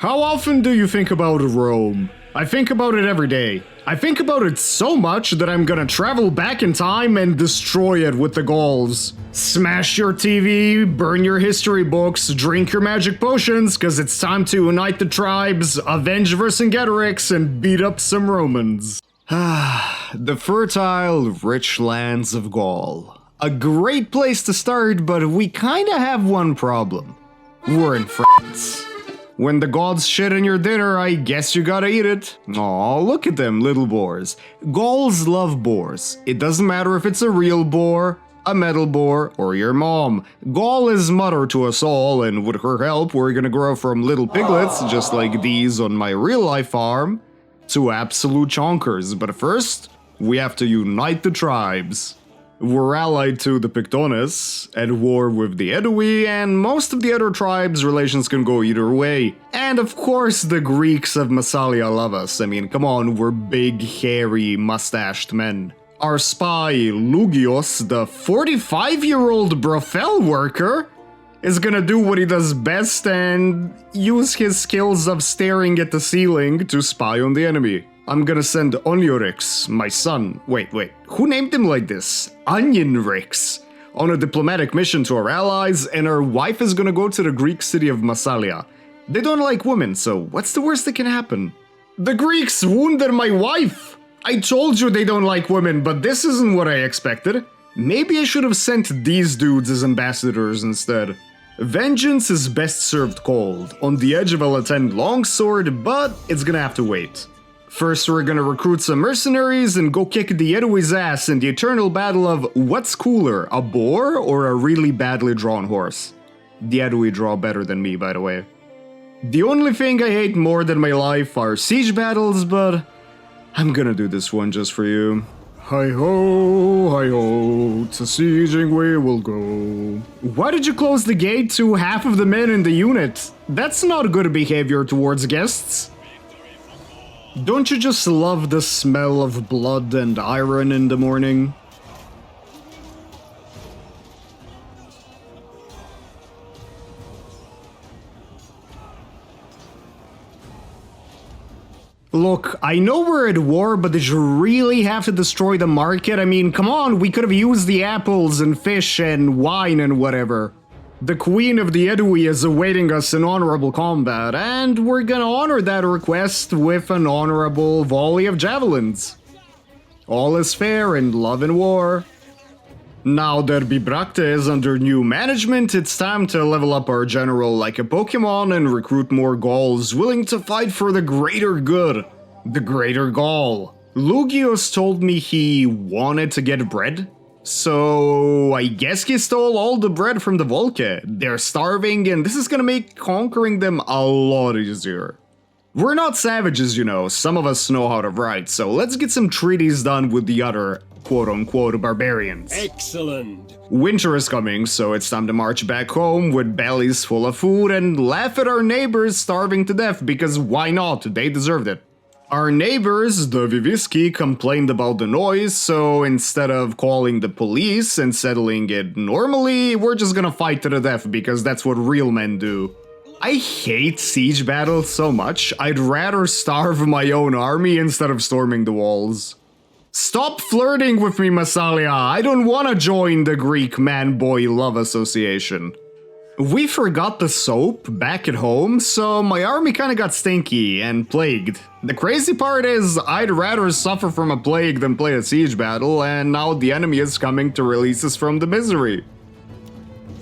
How often do you think about Rome? I think about it every day. I think about it so much that I'm gonna travel back in time and destroy it with the Gauls. Smash your TV, burn your history books, drink your magic potions, cause it's time to unite the tribes, avenge Vercingetorix, and beat up some Romans. The fertile, rich lands of Gaul. A great place to start, but we kinda have one problem. We're in France. When the gods shit in your dinner, I guess you gotta eat it. Aw, look at them little boars. Gauls love boars. It doesn't matter if it's a real boar, a metal boar, or your mom. Gaul is mother to us all, and with her help, we're gonna grow from little piglets, just like these on my real-life farm, to absolute chonkers. But first, we have to unite the tribes. We're allied to the Pictones, at war with the Aedui, and most of the other tribes' relations can go either way. And of course the Greeks of Massalia love us. I mean, come on, we're big, hairy, mustached men. Our spy, Lugios, the 45-year-old brothel worker, is gonna do what he does best and use his skills of staring at the ceiling to spy on the enemy. I'm gonna send Onyorix, my son, wait, who named him like this? Onionrix, on a diplomatic mission to our allies, and our wife is gonna go to the Greek city of Massalia. They don't like women, so what's the worst that can happen? The Greeks wounded my wife! I told you they don't like women, but this isn't what I expected. Maybe I should have sent these dudes as ambassadors instead. Vengeance is best served cold, on the edge of a Latent longsword, but it's gonna have to wait. First, we're gonna recruit some mercenaries and go kick the Aedui's ass in the eternal battle of what's cooler, a boar or a really badly drawn horse? The Aedui draw better than me, by the way. The only thing I hate more than my life are siege battles, but I'm gonna do this one just for you. Hi-ho, to sieging we will go. Why did you close the gate to half of the men in the unit? That's not good behavior towards guests. Don't you just love the smell of blood and iron in the morning? Look, I know we're at war, but did you really have to destroy the market? I mean, come on, we could have used the apples and fish and wine and whatever. The Queen of the Aedui is awaiting us in honorable combat, and we're gonna honor that request with an honorable volley of javelins. All is fair in love and war. Now that Bibracte is under new management, it's time to level up our general like a Pokemon and recruit more Gauls willing to fight for the greater good. The greater Gaul. Lugios told me he wanted to get bread. So I guess he stole all the bread from the Volke. They're starving, and this is gonna make conquering them a lot easier. We're not savages, you know, some of us know how to write, so let's get some treaties done with the other quote-unquote barbarians. Excellent! Winter is coming, so it's time to march back home with bellies full of food and laugh at our neighbors starving to death, because why not? They deserved it. Our neighbors, the Viviski, complained about the noise, so instead of calling the police and settling it normally, we're just gonna fight to the death because that's what real men do. I hate siege battles so much, I'd rather starve my own army instead of storming the walls. Stop flirting with me, Massalia, I don't wanna join the Greek man-boy love association. We forgot the soap back at home, so my army kinda got stinky and plagued. The crazy part is, I'd rather suffer from a plague than play a siege battle, and now the enemy is coming to release us from the misery.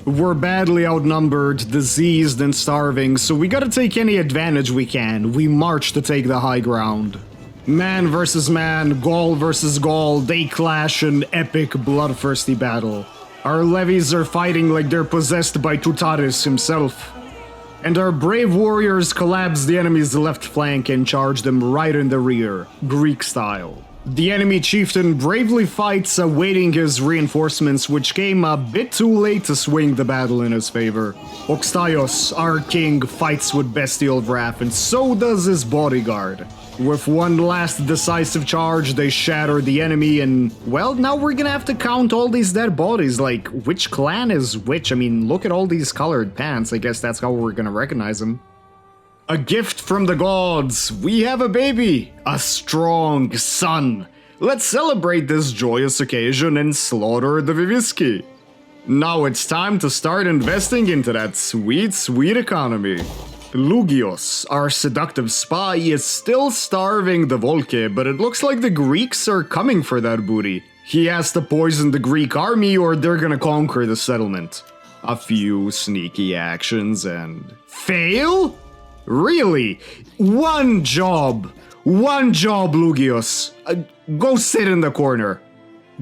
We're badly outnumbered, diseased, and starving, so we gotta take any advantage we can. We march to take the high ground. Man versus man, Gaul versus Gaul, they clash in epic bloodthirsty battle. Our levies are fighting like they're possessed by Tutaris himself. And our brave warriors collapse the enemy's left flank and charge them right in the rear, Greek style. The enemy chieftain bravely fights, awaiting his reinforcements, which came a bit too late to swing the battle in his favor. Oxtaios, our king, fights with bestial wrath, and so does his bodyguard. With one last decisive charge, they shatter the enemy, and, well, now we're gonna have to count all these dead bodies, like, which clan is which? I mean, look at all these colored pants, I guess that's how we're gonna recognize them. A gift from the gods. We have a baby. A strong son. Let's celebrate this joyous occasion and slaughter the Viviski. Now it's time to start investing into that sweet, sweet economy. Lugios, our seductive spy, is still starving the Volke, but it looks like the Greeks are coming for that booty. He has to poison the Greek army or they're gonna conquer the settlement. A few sneaky actions and... Fail? Really? One job, Lugios. Go sit in the corner.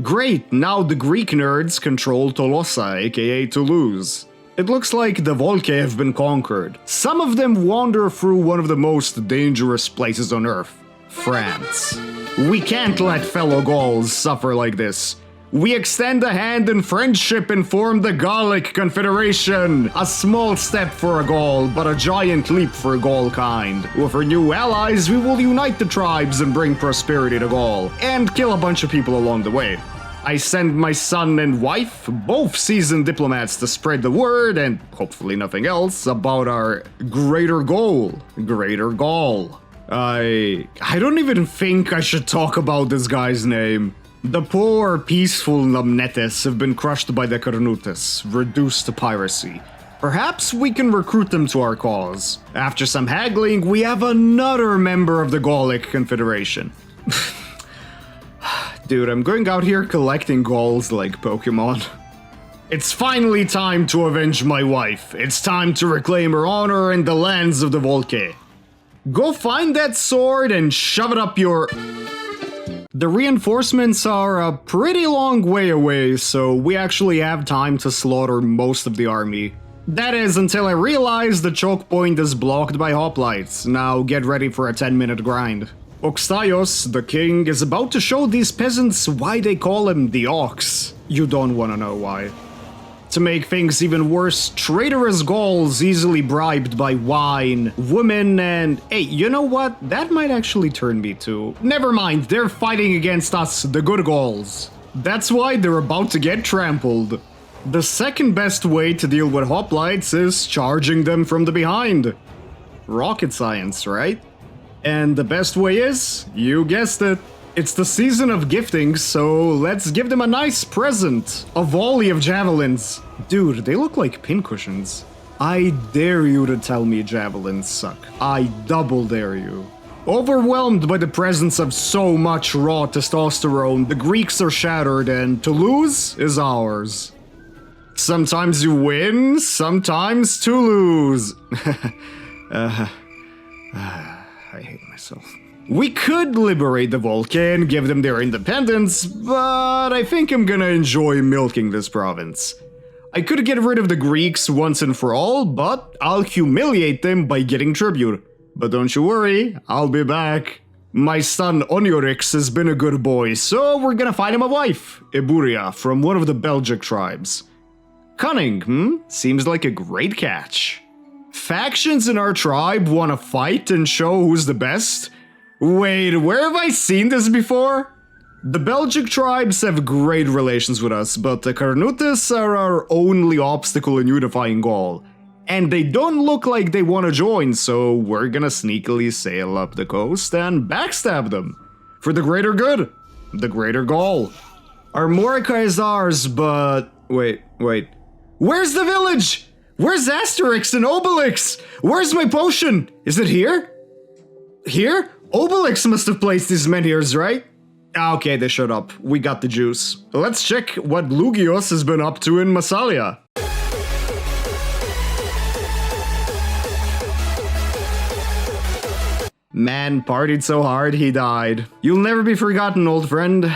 Great, now the Greek nerds control Tolosa, aka Toulouse. It looks like the Volke have been conquered. Some of them wander through one of the most dangerous places on Earth, France. We can't let fellow Gauls suffer like this. We extend a hand in friendship and form the Gallic confederation. A small step for a Gaul, but a giant leap for Gaul kind. With our new allies, we will unite the tribes and bring prosperity to Gaul, and kill a bunch of people along the way. I send my son and wife, both seasoned diplomats, to spread the word, and hopefully nothing else, about our greater goal. Greater Gaul. I don't even think I should talk about this guy's name. The poor, peaceful Numnetes have been crushed by the Carnutus, reduced to piracy. Perhaps we can recruit them to our cause. After some haggling, we have another member of the Gallic confederation. Dude, I'm going out here collecting Gauls like Pokemon. It's finally time to avenge my wife. It's time to reclaim her honor and the lands of the Volke. Go find that sword and shove it up your... The reinforcements are a pretty long way away, so we actually have time to slaughter most of the army. That is, until I realize the choke point is blocked by hoplites. Now get ready for a 10-minute grind. Oxtaios, the king, is about to show these peasants why they call him the Ox. You don't want to know why. To make things even worse, traitorous Gauls easily bribed by wine, women, and... Hey, you know what? That might actually turn me to... Never mind, they're fighting against us, the good Gauls. That's why they're about to get trampled. The second best way to deal with hoplites is charging them from the behind. Rocket science, right? And the best way is, you guessed it, it's the season of gifting, so let's give them a nice present. A volley of javelins. Dude, they look like pincushions. I dare you to tell me javelins suck. I double dare you. Overwhelmed by the presence of so much raw testosterone, the Greeks are shattered and Toulouse is ours. Sometimes you win, sometimes to lose. I hate myself. We could liberate the Volke and give them their independence, but I think I'm gonna enjoy milking this province. I could get rid of the Greeks once and for all, but I'll humiliate them by getting tribute. But don't you worry, I'll be back. My son Onyorix has been a good boy, so we're gonna find him a wife, Eburia, from one of the Belgic tribes. Cunning, Seems like a great catch. Factions in our tribe want to fight and show who's the best? Wait, where have I seen this before? The Belgic tribes have great relations with us, but the Carnutus are our only obstacle in unifying Gaul. And they don't look like they want to join, so we're gonna sneakily sail up the coast and backstab them. For the greater good, the greater Gaul. Armorica is ours, but... Wait. Where's the village? Where's Asterix and Obelix? Where's my potion? Is it here? Here? Obelix must have placed his men here, right? Okay, they showed up. We got the juice. Let's check what Lugios has been up to in Massalia. Man partied so hard he died. You'll never be forgotten, old friend.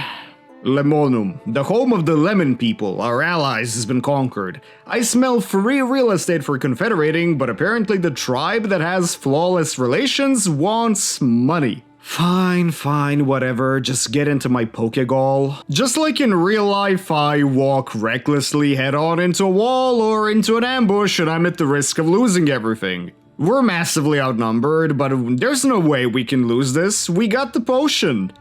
Lemonum, the home of the Lemon people, our allies, has been conquered. I smell free real estate for confederating, but apparently the tribe that has flawless relations wants money. Fine, whatever, just get into my Pokegall. Just like in real life, I walk recklessly head on into a wall or into an ambush and I'm at the risk of losing everything. We're massively outnumbered, but there's no way we can lose this. We got the potion.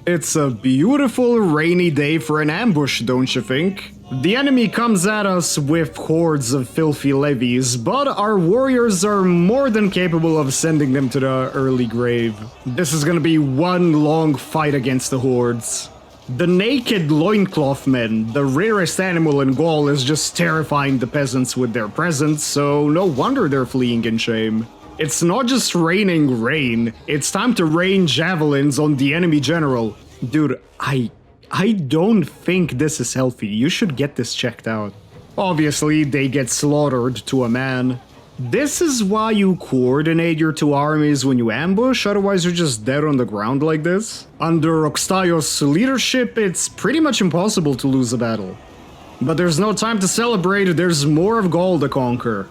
It's a beautiful rainy day for an ambush, don't you think? The enemy comes at us with hordes of filthy levies, but our warriors are more than capable of sending them to the early grave. This is gonna be one long fight against the hordes. The naked loincloth men, the rarest animal in Gaul, is just terrifying the peasants with their presence, so no wonder they're fleeing in shame. It's not just raining rain, it's time to rain javelins on the enemy general. Dude, I don't think this is healthy. You should get this checked out. Obviously, they get slaughtered to a man. This is why you coordinate your two armies when you ambush, otherwise you're just dead on the ground like this. Under Oxtaios' leadership, it's pretty much impossible to lose a battle. But there's no time to celebrate, there's more of Gaul to conquer.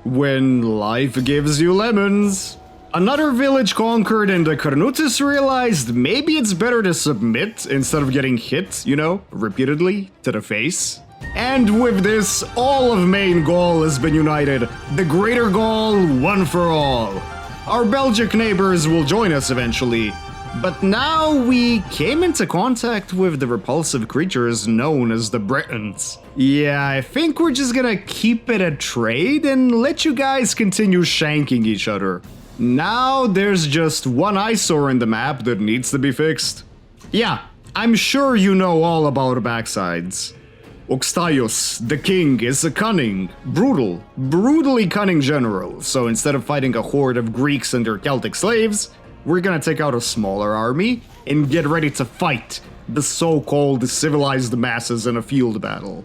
When life gives you lemons. Another village conquered, and the Carnutus realized maybe it's better to submit instead of getting hit, you know, repeatedly to the face. And with this, all of main Gaul has been united. The Greater Gaul, one for all. Our Belgic neighbors will join us eventually. But now we came into contact with the repulsive creatures known as the Bretons. Yeah, I think we're just gonna keep it a trade and let you guys continue shanking each other. Now there's just one eyesore in the map that needs to be fixed. Yeah, I'm sure you know all about backsides. Oxtaios, the king, is a cunning, brutally cunning general, so instead of fighting a horde of Greeks and their Celtic slaves, we're gonna take out a smaller army and get ready to fight the so-called civilized masses in a field battle.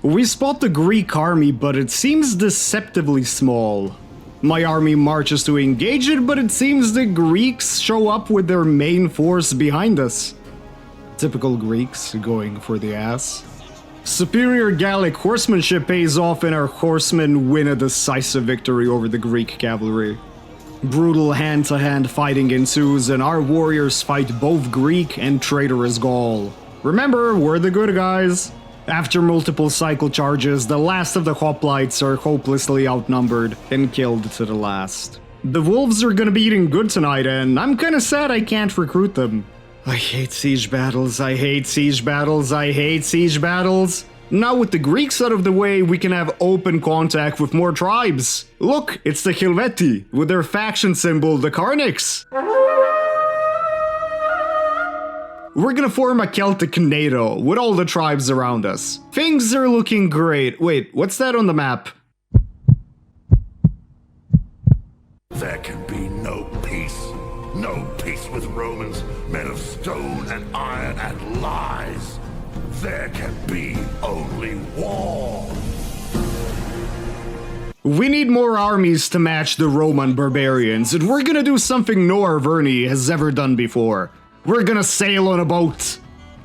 We spot the Greek army, but it seems deceptively small. My army marches to engage it, but it seems the Greeks show up with their main force behind us. Typical Greeks going for the ass. Superior Gallic horsemanship pays off and our horsemen win a decisive victory over the Greek cavalry. Brutal hand-to-hand fighting ensues and our warriors fight both Greek and traitorous Gaul. Remember, we're the good guys. After multiple cycle charges, the last of the hoplites are hopelessly outnumbered and killed to the last. The wolves are gonna be eating good tonight and I'm kinda sad I can't recruit them. I hate siege battles, I hate siege battles, I hate siege battles. Now with the Greeks out of the way, we can have open contact with more tribes. Look, it's the Helveti, with their faction symbol, the Carnix. We're gonna form a Celtic NATO with all the tribes around us. Things are looking great. Wait, what's that on the map? There can be no peace. No peace with Romans, men of stone and iron and lies. There can be only war. We need more armies to match the Roman barbarians, and we're gonna do something no Arverni has ever done before. We're gonna sail on a boat.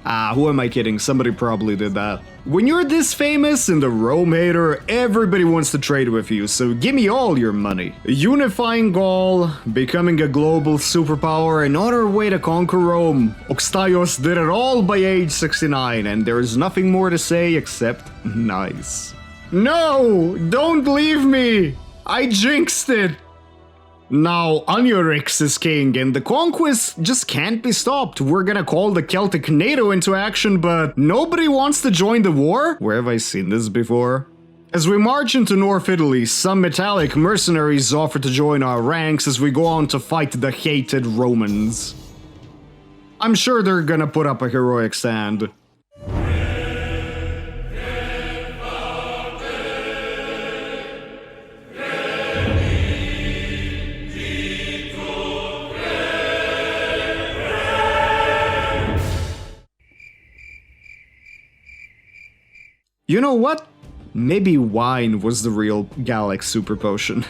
Ah, who am I kidding? Somebody probably did that. When you're this famous and a Rome hater, everybody wants to trade with you, so give me all your money. Unifying Gaul, becoming a global superpower, and on our way to conquer Rome. Oxtaios did it all by age 69, and there is nothing more to say except nice. No! Don't leave me! I jinxed it! Now, Oniorix is king, and the conquest just can't be stopped. We're gonna call the Celtic NATO into action, but nobody wants to join the war? Where have I seen this before? As we march into North Italy, some metallic mercenaries offer to join our ranks as we go on to fight the hated Romans. I'm sure they're gonna put up a heroic stand. You know what? Maybe wine was the real Gallic super potion.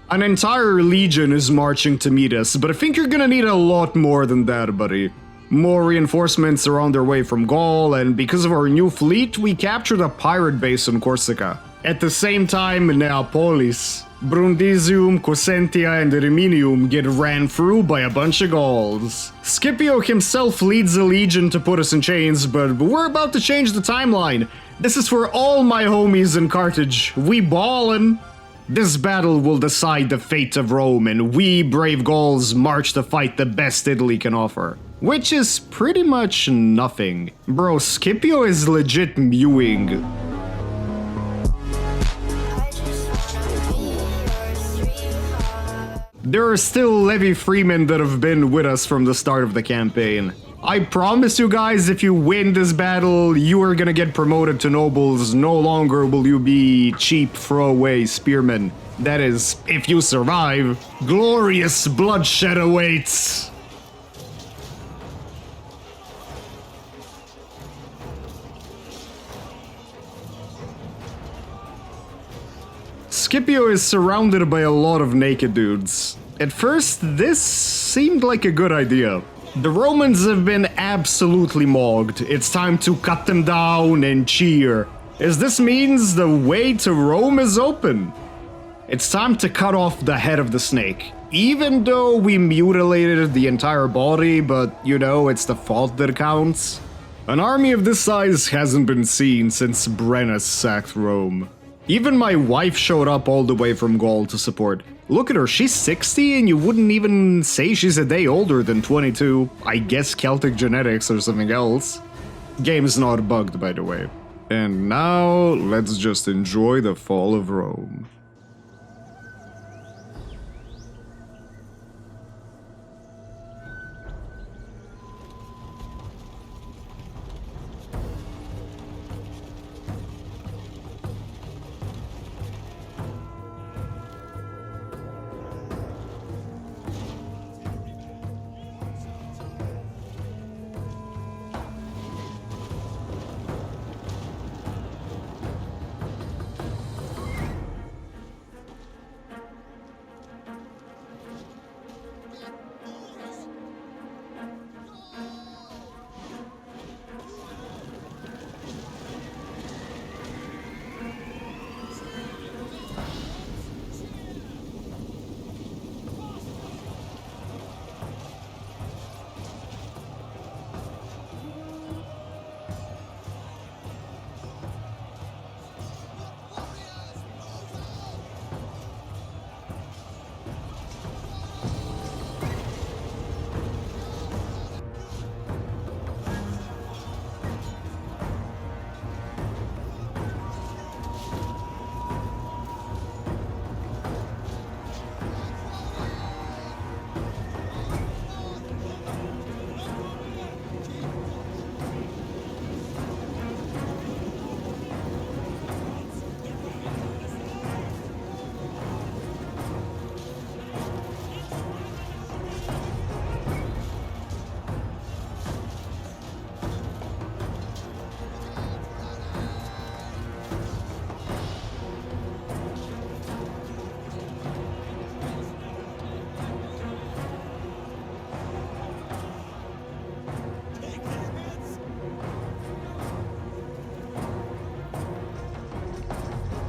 An entire legion is marching to meet us, but I think you're gonna need a lot more than that, buddy. More reinforcements are on their way from Gaul, and because of our new fleet, we captured a pirate base on Corsica. At the same time, Neapolis, Brundisium, Cosentia, and Riminium get ran through by a bunch of Gauls. Scipio himself leads a legion to put us in chains, but we're about to change the timeline. This is for all my homies in Carthage. We ballin'. This battle will decide the fate of Rome, and we brave Gauls march to fight the best Italy can offer. Which is pretty much nothing. Bro, Scipio is legit mewing. There are still levy freemen that have been with us from the start of the campaign. I promise you guys, if you win this battle, you are gonna get promoted to nobles. No longer will you be cheap throwaway spearmen. That is, if you survive. Glorious bloodshed awaits! Scipio is surrounded by a lot of naked dudes. At first, this seemed like a good idea. The Romans have been absolutely mogged. It's time to cut them down and cheer, as this means the way to Rome is open. It's time to cut off the head of the snake. Even though we mutilated the entire body, but you know, it's the thought that counts. An army of this size hasn't been seen since Brennus sacked Rome. Even my wife showed up all the way from Gaul to support. Look at her, she's 60 and you wouldn't even say she's a day older than 22. I guess Celtic genetics or something else. Game's not bugged, by the way. And now, let's just enjoy the fall of Rome.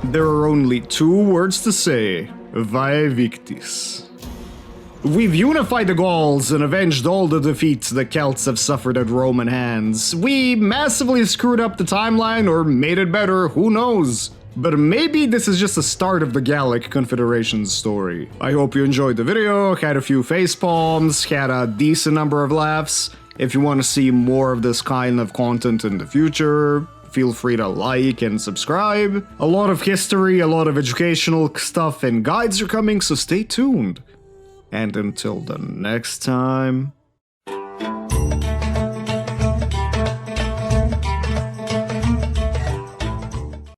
There are only two words to say: Vae Victis. We've unified the Gauls and avenged all the defeats the Celts have suffered at Roman hands. We massively screwed up the timeline or made it better, who knows? But maybe this is just the start of the Gallic Confederation's story. I hope you enjoyed the video, had a few facepalms, had a decent number of laughs. If you want to see more of this kind of content in the future, feel free to like and subscribe. A lot of history, a lot of educational stuff and guides are coming, so stay tuned. And until the next time...